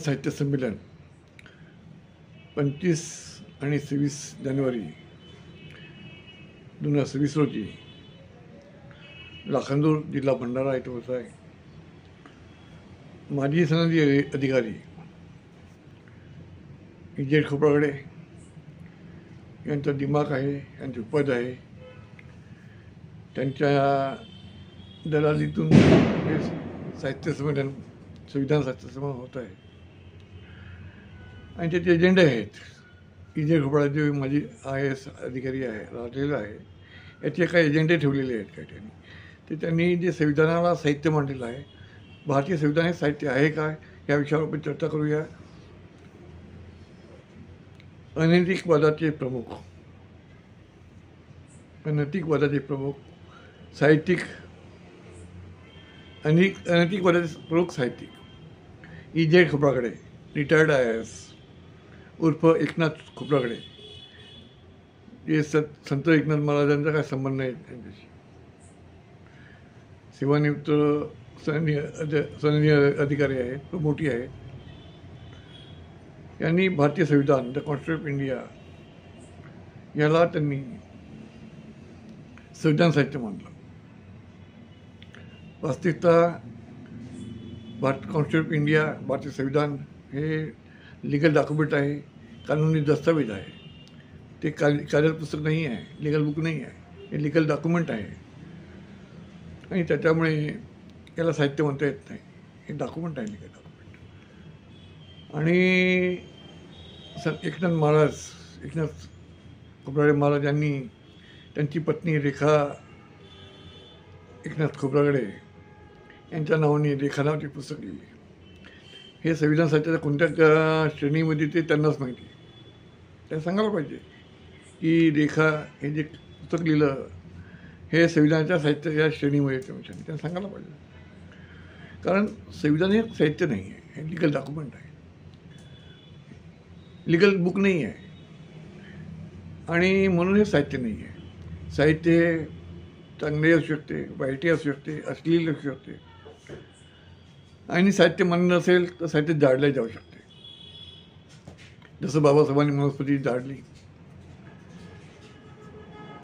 साहित्य संमेलन 25 आणि 26 जानेवारी 2026 रोजी लाखांदूर जिल्हा भंडारा येथे होत आहे. माजी सनदी अधिकारी इजेड खोपरागडे यांचा दिमाग आहे, यांचे पद आहे, त्यांच्या दलालीतून हे साहित्य संमेलन संविधान साहित्य संमेलन होत आहे. आणि त्याचे एजेंडे आहेत. इजेड खोपरा जे माजी IAS अधिकारी आहे, राहिलेला आहे, याचे काही एजेंडे ठेवलेले आहेत काही त्यांनी. ते त्यांनी जे संविधानाला साहित्य मांडलेलं आहे, भारतीय संविधान हे साहित्य आहे का या विषयावर आपण चर्चा करूया. अनैतिकवादाचे प्रमुख साहित्यिक अनैतिकवादाचे प्रमुख साहित्यिक इजेड खोपरागडे, रिटायर्ड IAS उर्फ एकनाथ खोपरागडे. हे संत एकनाथ महाराजांचा काय संबंध नाही त्यांच्याशी. सेवानिवृत्त सनदी अधिकारी आहेत, तो मोठी आहे. यांनी भारतीय संविधान द कॉन्स्टिट्यूशन ऑफ इंडिया याला त्यांनी संविधान साहित्य मानलं. वास्तविकता कॉन्स्टिट्यूशन ऑफ इंडिया, भारतीय संविधान हे लीगल डॉक्युमेंट आहे, कानूनी दस्तावेज आहे. ते कागद पुस्तक नाही आहे, लीगल बुक नाही आहे, हे लीगल डॉक्युमेंट आहे. आणि त्याच्यामुळे याला साहित्य म्हणता येत नाही, हे डॉक्युमेंट आहे, लीगल डॉक्युमेंट. आणि एकनाथ खोपरागडे महाराज यांनी त्यांची पत्नी रेखा एकनाथ खोपरागडे यांच्या नावाने रेखा नावाचे पुस्तक लिहिले. हे संविधान साहित्याच्या कोणत्या श्रेणीमध्ये ते त्यांनाच माहिती. त्या सांगायला पाहिजे की रेखा हे जे पुस्तक लिहिलं हे संविधानाच्या साहित्य या श्रेणीमध्ये त्यांना सांगायला पाहिजे. कारण संविधान हे साहित्य नाही आहे, हे लीगल डॉक्युमेंट आहे, लीगल बुक नाही आहे. आणि म्हणून हे साहित्य नाही आहे. साहित्य हे चांगले असू शकते, वाईटही असू शकते, अश्लील असू शकते. आणि साहित्य म्हणणं नसेल तर साहित्य जाळले जाऊ शकते. जसं बाबासाहेबांनी वनस्पती जाळली.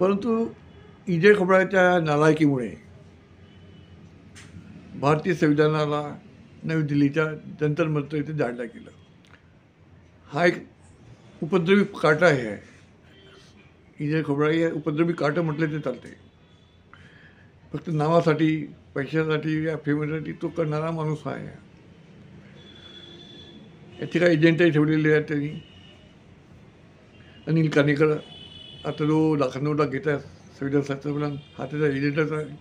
परंतु इजेड खोपराच्या नालायकीमुळे भारतीय संविधानाला नवी दिल्लीच्या जंतर मंतर इथे जाळलं गेलं. हा एक उपद्रवी काटा आहे. इजेड खोपरा हे उपद्रवी काटा म्हटलं ते चालते. फक्त नावासाठी, पैशासाठी या फेमेसाठी तो करणारा माणूस आहे. याचे काही एजंटही ठेवलेले आहेत त्यांनी. अनिल कानेकर आता जो लाखांदूरला घेत आहे संविधान साहित्य संमेलन, हा त्याचा एजंटच आहे.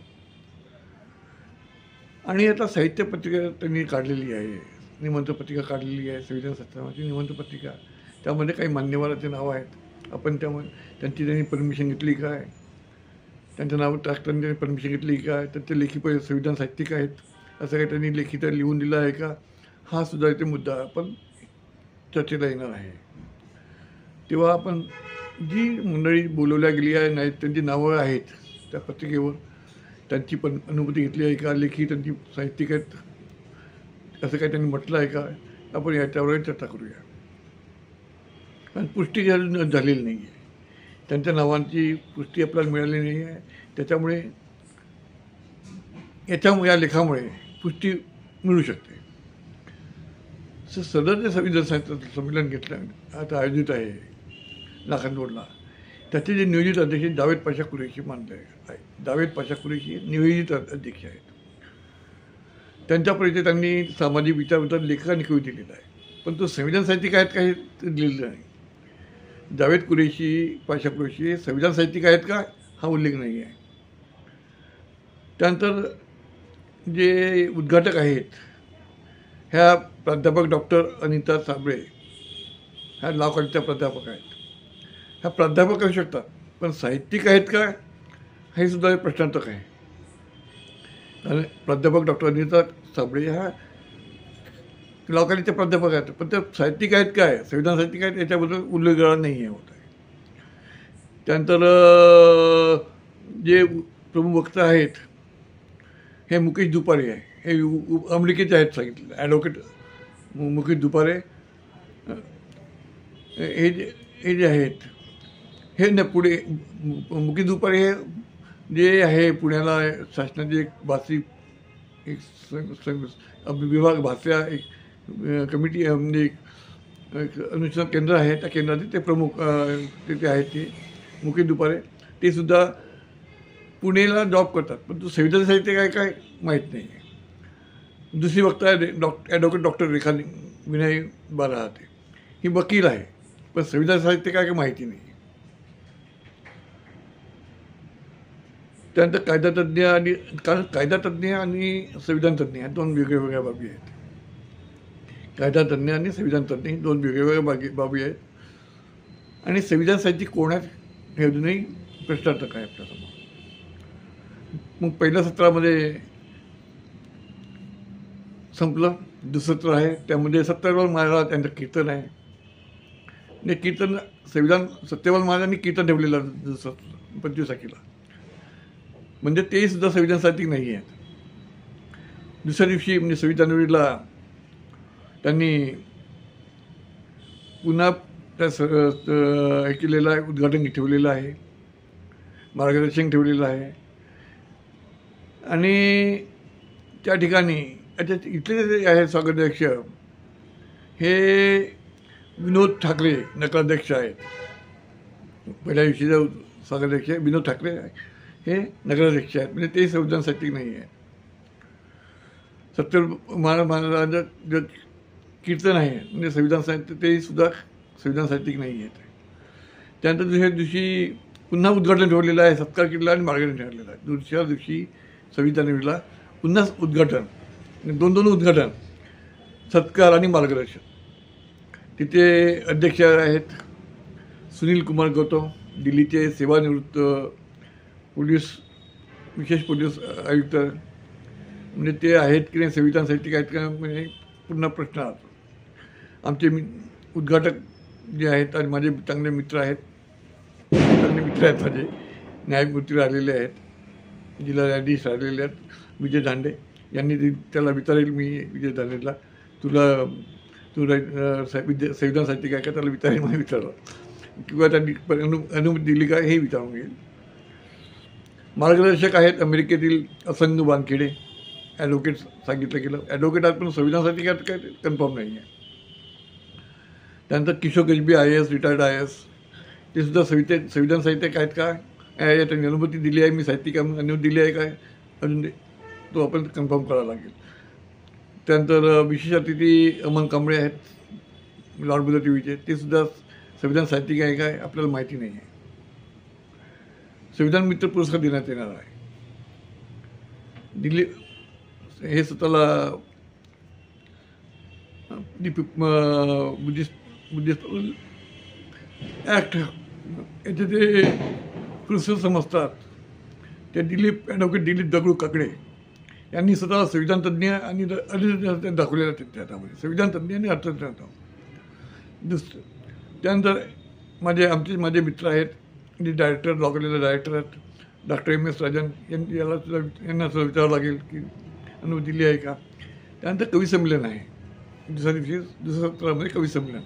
आणि आता साहित्य पत्रिका त्यांनी काढलेली आहे, निमंत्रण पत्रिका काढलेली आहे, संविधान साहित्याची निमंत्रण पत्रिका. त्यामध्ये काही मान्यवरांचे नावं आहेत. आपण त्यांची त्यांनी परमिशन घेतली काय, त्यांचं नाव टाकताना त्यांनी परमिशन घेतली काय, तर ते लेखी संविधान साहित्यिक आहेत असं काही त्यांनी लेखी तर लिहून दिलं आहे का, हा सुद्धा इथे मुद्दा आपण चर्चेला येणार आहे. तेव्हा आपण जी मंडळी बोलवल्या गेली आहे नाही त्यांची नावं आहेत त्या पत्रिकेवर, त्यांची पण अनुमती घेतली आहे का, लेखी त्यांची साहित्यिक आहेत असं काही त्यांनी म्हटलं आहे का, आपण याच्यावर चर्चा करूया. कारण पुष्टी झालेली नाही आहे, त्यांच्या नावांची पुष्टी आपल्याला मिळाली नाही आहे. त्याच्यामुळे या लेखामुळे पुष्टी मिळू शकते. सदर जे संविधान साहित्य संमेलन घेतलं आता आयोजित आहे लाखांदूरला, त्याचे जे नियोजित अध्यक्ष जावेद पाशा कुरेशी मानले आहे. जावेद पाशा कुरेशी नियोजित अध्यक्ष आहेत. त्यांच्यापर्यंत त्यांनी सामाजिक विचाराबद्दल लेखांनी कवी दिलेला आहे. पण तो संविधान साहित्यिक आहेत का हे लिहिलेलं नाही. जावेद पाशा कुरेशी हे संविधान साहित्यिक आहेत का हा उल्लेख नाही आहे. त्यानंतर जे उद्घाटक आहेत ह्या प्राध्यापक डॉक्टर अनिता साबळे, ह्या लॉ कॉलेजच्या प्राध्यापक आहेत. ह्या प्राध्यापक असू शकतात, पण साहित्यिक आहेत का हे सुद्धा एक प्रश्नार्थक आहे. आणि प्राध्यापक डॉक्टर अनिता साबळे ह्या लॉ कॉलेजचे प्राध्यापक आहेत, पण ते साहित्यिक आहेत काय, संविधान साहित्यिक आहेत याच्याबद्दल उल्लेख नाही आहे होत आहे. त्यानंतर जे प्रमुख वक्ता आहेत हे मुकेश दुपारी आहे, हे अमेरिकेचे आहेत सांगितलं, ॲडव्होकेट मुकेश दुपारे हे जे आहेत हे न पुढे मुकेश दुपारे हे जे आहे पुण्याला शासनाची एक भाषिक एक विभाग भाषा एक कमिटी म्हणजे एक अनुसंधान केंद्र आहे. त्या केंद्राचे ते प्रमुख तिथे आहेत ते मुकेश दुपारे. ते सुद्धा पुणेला जॉब करतात, पण तो संविधान साहित्य काय काय माहीत नाही आहे. दुसरी वक्ता आहे ॲडव्होकेट डॉक्टर रेखा विनय बाराहाते. ही वकील आहे, पण संविधान साहित्य काय काय माहिती नाही. त्यानंतर कायदातज्ञ आणि कायदातज्ञ आणि संविधानतज्ञ ह्या दोन वेगळ्या बाबी आहेत. कायदातज्ञ आणि संविधानतज्ञ ही दोन वेगवेगळ्या बाबी आहेत. आणि संविधान साहित्यिक कोण आहेत हे अजूनही प्रश्नार्थक आहे आपल्यासमोर. मग पहिल्या सत्रामध्ये संपलं. दुसरं सत्र आहे, त्यामध्ये सत्यवान महाराज त्यांचं कीर्तन आहे. आणि कीर्तन संविधान सत्यवान महाराजांनी कीर्तन ठेवलेलं 25 तारखेला, म्हणजे तेही सुद्धा संविधान साहित्यिक नाही आहेत. दुसऱ्या दिवशी म्हणजे 26 जानेवारीला त्यांनी पुन्हा त्या हे केलेलं आहे, उद्घाटन ठेवलेलं आहे, मार्गदर्शन ठेवलेलं आहे. आणि त्या ठिकाणी अच्छा इथले जे आहे स्वागताध्यक्ष हे विनोद ठाकरे नगराध्यक्ष आहेत. पहिल्या दिवशीचा स्वागताध्यक्ष विनोद ठाकरे हे नगराध्यक्ष आहेत, म्हणजे ते संविधान साहित्यिक नाही आहे. महाराजांचं जे कीर्तन आहे म्हणजे संविधान साहित्य तेही सुद्धा संविधान साहित्यिक नाही आहेत. त्यानंतर दुसऱ्या दिवशी पुन्हा उद्घाटन ठेवलेलं आहे, सत्कार केलेला आणि मार्गदर्शन ठेवलेलं आहे. दुसऱ्या दिवशी 26 जानेवारीला पुन्हा उद्घाटन, दोन उद्घाटन, सत्कार आणि मार्गदर्शन. तिथे अध्यक्ष आहेत सुनील कुमार गौतम, दिल्लीचे सेवानिवृत्त विशेष पोलीस आयुक्त, म्हणजे ते आहेत की नाही संविधान साहित्यिक आहेत का म्हणजे पुन्हा प्रश्न राहतो. आमचे उद्घाटक जे आहेत आणि माझे चांगले मित्र आहेत माझे न्यायमूर्ती राहिलेले आहेत, जिल्हा न्यायाधीश राहिलेले आहेत विजय दांडे यांनी त्याला विचारेल मी विजय दांडेला तू संविधान साहित्यिक आहे का त्याला विचारेल मला विचारलं किंवा त्यांनी अनुमती दिली का हे विचारून घेईल. मार्गदर्शक आहेत अमेरिकेतील असंग वानखेडे, ॲडव्होकेट सांगितलं गेलं. ॲडव्होकेट आहेत पण संविधान साहित्यिक आहेत काय कन्फर्म नाही आहे. त्यानंतर किशोर गजबी IAS रिटायर्ड IAS, ते सुद्धा संविधान साहित्यिक आहेत का त्यांनी अनुमती दिली आहे, मी साहित्यिक अनुमती दिली आहे काय अजून तो आपण कन्फर्म करावा लागेल. त्यानंतर विशेष अतिथी अमन कांबळे आहेत लॉर्ड बुधा TVचे, ते सुद्धा संविधान साहित्यिक आहे काय आपल्याला माहिती नाही आहे. संविधान मित्र पुरस्कार देण्यात येणार आहे. दिल्ली हे स्वतःला बुद्धिस्ट ॲक्ट याचे जे पुरस्कार समजतात ते ॲडव्होकेट दिलीप दगडू काकडे यांनी स्वतःला संविधानतज्ञ आणि अर्थतज्ञ दाखवलेला त्यामध्ये संविधानतज्ञ आणि अर्थतज्ञ. त्यानंतर माझे मित्र आहेत जे डायरेक्टर लॉ कॉलेजला डायरेक्टर आहेत डॉक्टर MS राजन यांना सुद्धा विचारावं लागेल की अनुमती दिली आहे का. त्यानंतर कवी संमेलन आहे दुसऱ्या सत्रामध्ये कवी संमेलन.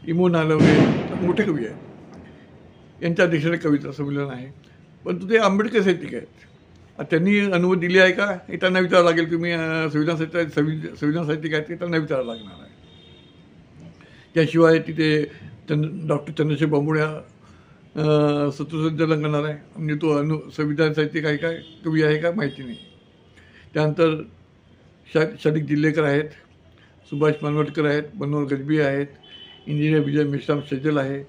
इमो नालवणे मोठे कवी आहेत यांच्या अध्यक्षाने कविता संमेलन आहे. परंतु ते आंबेडकर साहित्यिक आहेत, त्यांनी अनुमती दिली आहे का हे त्यांना विचारावं लागेल की मी संविधान साहित्यिक आहेत ते त्यांना विचारावं लागणार आहे. त्याशिवाय तिथे डॉक्टर चंद्रशेखर बांबुड्या शत्रुसंचालन करणार आहे, म्हणजे तो संविधान साहित्यिक आहे काय कवी आहे का माहिती नाही. त्यानंतर शालिक जिल्हेकर आहेत, सुभाष मानवटकर आहेत, मनोहर गजबी आहेत, इंजिनियर विजय मेश्राम शेजल आहे,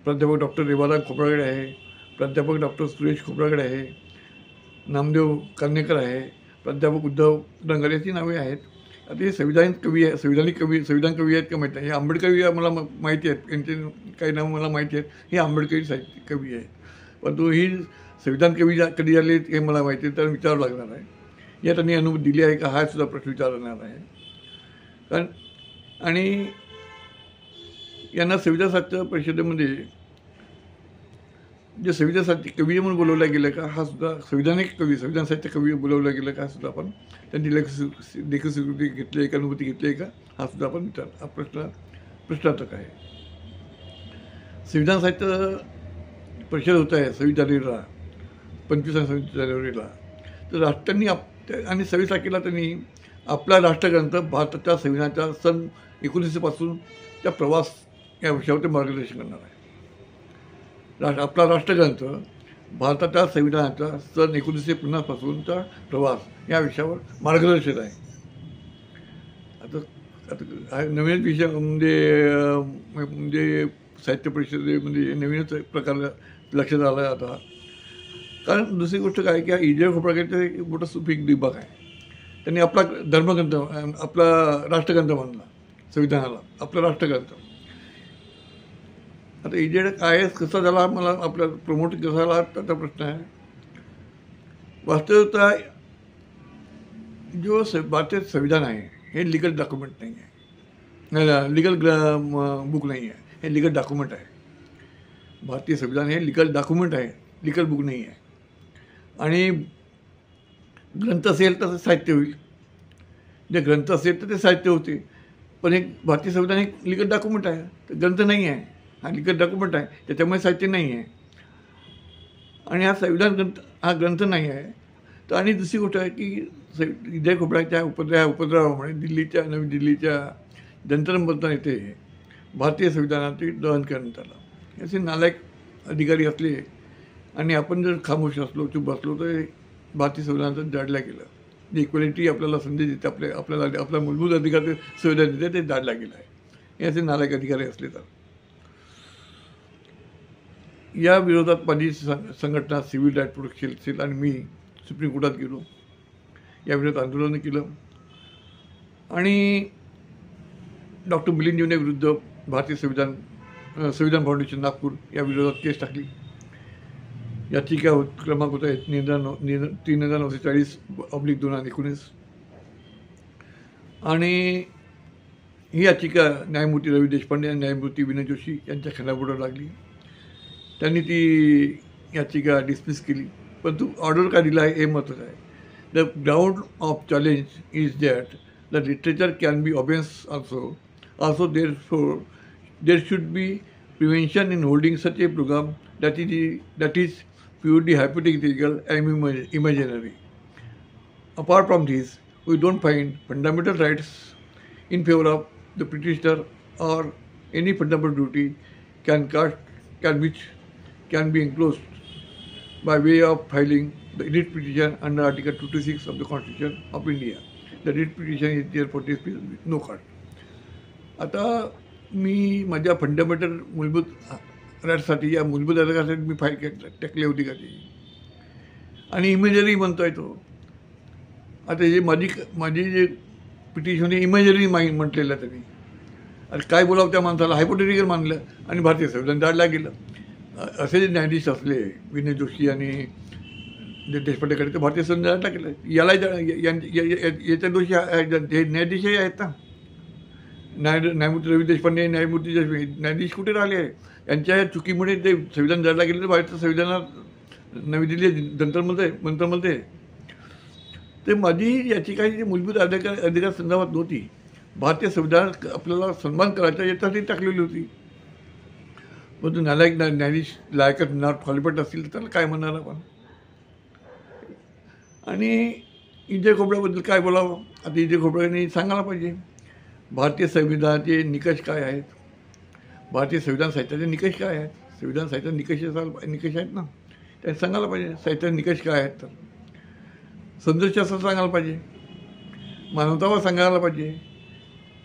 प्राध्यापक डॉक्टर रेवाराम खोब्रागडे आहे, प्राध्यापक डॉक्टर सुरेश खोब्रागडे आहे, नामदेव कान्हेकर आहे, प्राध्यापक उद्धव रंगारे याची नावे आहेत. आता हे संविधान कवी आहेत का माहीत नाही. हे आंबेडकरी मला माहिती आहेत, यांचे काही नावं मला माहिती आहेत. हे आंबेडकरी साहित्य कवी आहेत, परंतु ही संविधान कवी कधी झाले हे मला माहिती आहे, तर विचारावं लागणार आहे. या त्यांनी अनुमती दिली आहे का हा सुद्धा प्रश्न विचारणार आहे. कारण आणि यांना संविधान साहित्य परिषदेमध्ये जे संविधान साहित्य कवी म्हणून बोलवला गेलं का, हा सुद्धा संविधानिक कवी, संविधान साहित्य कवी बोलवला गेलं का, हा सुद्धा आपण त्यांनी लेखस्वीकृती घेतली आहे का, अनुभूती घेतली आहे का, हा सुद्धा आपण हा प्रश्नार्थक आहे. संविधान साहित्य परिषद होत आहे 26 जानेवारीला, 25 आणि 26 जानेवारीला. तर त्यांनी आणि 26 तारखेला त्यांनी आपला राष्ट्रग्रंथ भारताच्या संविधानाच्या सन 1900 पासून त्या प्रवास या विषयावर ते मार्गदर्शन करणार आहे. आपला राष्ट्रग्रंथ भारताच्या संविधानाचा सन 1950 पासूनचा प्रवास या विषयावर मार्गदर्शन आहे. आता नवीनच विषय म्हणजे साहित्य परिषदेमध्ये नवीनच प्रकार लक्षात आला आहे आता. कारण दुसरी गोष्ट काय की हा E.J. खोब्रागडेचा एक मोठा सुपीक विभाग आहे. त्यांनी आपला धर्मग्रंथ, आपला राष्ट्रग्रंथ मानला संविधानाला, आपला राष्ट्रग्रंथ. आता E.J. काय कसा झाला, मला आपला प्रमोट कसा झाला त्याचा प्रश्न आहे. वास्तविकता जो भारतीय संविधान आहे हे लिगल डॉक्युमेंट नाही आहे, लिगल बुक नाही आहे, हे लिगल डॉक्युमेंट आहे. भारतीय संविधान हे लिगल डॉक्युमेंट आहे, लिगल बुक नाही आहे. आणि ग्रंथ असेल तर साहित्य होईल, जे ग्रंथ असेल तर ते साहित्य होते. पण एक भारतीय संविधान हे लिगल डॉक्युमेंट आहे, तर ग्रंथ नाही आहे, हा लिगल डॉक्युमेंट आहे, त्याच्यामुळे साहित्य नाही आहे. आणि हा संविधान ग्रंथ नाही आहे. तर आणि दुसरी गोष्ट आहे की E.J. खोब्रागडेच्या उपद्रवामुळे नवी दिल्लीच्या जंतर मंतर येथे भारतीय संविधानाचे दहन करण्यात आलं. असे नालायक अधिकारी असले आणि आपण जर खामोश असलो, चूप बसलो, तर भारतीय संविधानाचं जाडल्या गेलं. जे इक्वॅलिटी आपल्याला संधी देते, आपल्याला आपला मूलभूत अधिकार संविधान देते, ते जाडल्या गेलं आहे. हे असे नालायक अधिकारी असले तर. या विरोधात माझी संघटना सिव्हिल राईट प्रोटेक्शन सेल आणि मी सुप्रीम कोर्टात गेलो, या विरोधात आंदोलन केलं. आणि डॉक्टर मिलिंद जीवने विरुद्ध भारतीय संविधान फाउंडेशन नागपूर या विरोधात केस टाकली. याचिका क्रमांक होता 3940/2019. आणि ही याचिका न्यायमूर्ती रवी देशपांडे आणि न्यायमूर्ती विनय जोशी यांच्या खंडापुढे लागली. त्यांनी ती याचिका डिसमिस केली. परंतु ऑर्डर का दिला आहे हे महत्त्वाचं आहे. The ground of challenge is that the literature can be offence also there should be prevention in holding such a program that is purely hypothetical and imaginary. Apart from this, we don't find fundamental rights in favor of the petitioner or any fundamental duty which can be enclosed by way of filing the writ petition under Article 26 of the Constitution of India. The writ petition is therefore dismissed with no cause. आता मी माझ्या fundamental मूलभूत राईटसाठी, या मूलभूत अधिकारासाठी मी file टाकली होती का ती, आणि इमेजरी म्हणतो आहे तो. आता हे माझी जे पिटिशन इमेजरी म्हटलेलं आहे त्यांनी. अरे काय बोलावं त्या माणसाला, हायपोथेटिकल मानलं आणि भारतीय संविधान जाडला गेलं. असे जे न्यायाधीश असले विनय जोशी आणि देशपांडेकडे, ते भारतीय संविधान जाडला केलं. याला याच्या दोषी हे न्यायाधीशही आहेत ना. न्यायमूर्ती रवी देशपांडे, न्यायाधीश कुठे राहिले आहे? यांच्या चुकीमुळे ते संविधान जाडला गेलं. तर भारतीय संविधानात नवी दिल्ली मंत्रमध्ये ते माझी याचिका जी मूलभूत अधिकार संदर्भात नव्हती. भारतीय संविधान आपल्याला सन्मान करायचा याच्यासाठी टाकलेली होती. परंतु न्यायाधीश लायकात नॉट क्वालिफाईड असतील तर त्याला काय म्हणणार आपण. आणि E.J. खोब्रागडेबद्दल काय बोलावं. आता E.J. खोब्रागडेंनी सांगायला पाहिजे भारतीय संविधानाचे निकष काय आहेत, भारतीय संविधान साहित्याचे निकष काय आहेत. संविधान साहित्याचे निकष आहेत ना, त्यांनी सांगायला पाहिजे साहित्याचे निकष काय आहेत. तर संदेशास्त्र सांगायला पाहिजे, मानवतावाद सांगायला पाहिजे,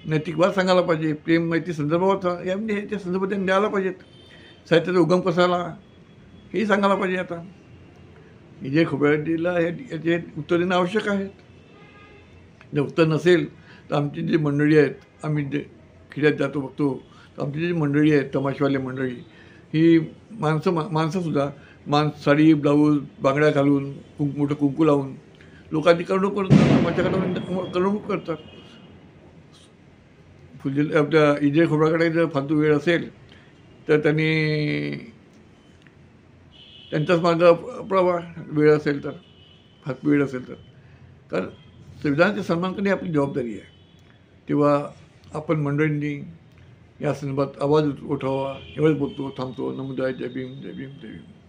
नैतिकवाद सांगायला पाहिजे, प्रेम माहिती संदर्भात या म्हणजे ह्याच्या संदर्भात त्यांनी द्यायला पाहिजेत. साहित्याचा उगम कसा आला हेही सांगायला पाहिजे. आता E.J. खोब्रागडेला याचे उत्तर देणं आवश्यक आहे. जर उत्तर नसेल तर आमची जी मंडळी आहेत, आम्ही जे खेड्यात जातो बघतो, तर आमची जी मंडळी आहेत, तमाशवाले मंडळी, ही माणसंसुद्धा साडी, ब्लाऊज, बांगड्या घालून, मोठं कुंकू लावून लोकांची करमणूक करतात, तमाशाकडून करमणूक करतात. आपल्या E.J. खोब्रागडे जर फालतू वेळ असेल तर त्यांनी त्यांच्याच मागं प्रवाह वेळ असेल तर, फार वेळ असेल तर. कारण संविधानाचा सन्मान करणे आपली जबाबदारी आहे. तेव्हा आपण मंडळींनी या संदर्भात आवाज उठवावा. एवढंच बोलतो, थांबतो. नमो बुद्धाय. जय भीम, जय भीम, जय भीम.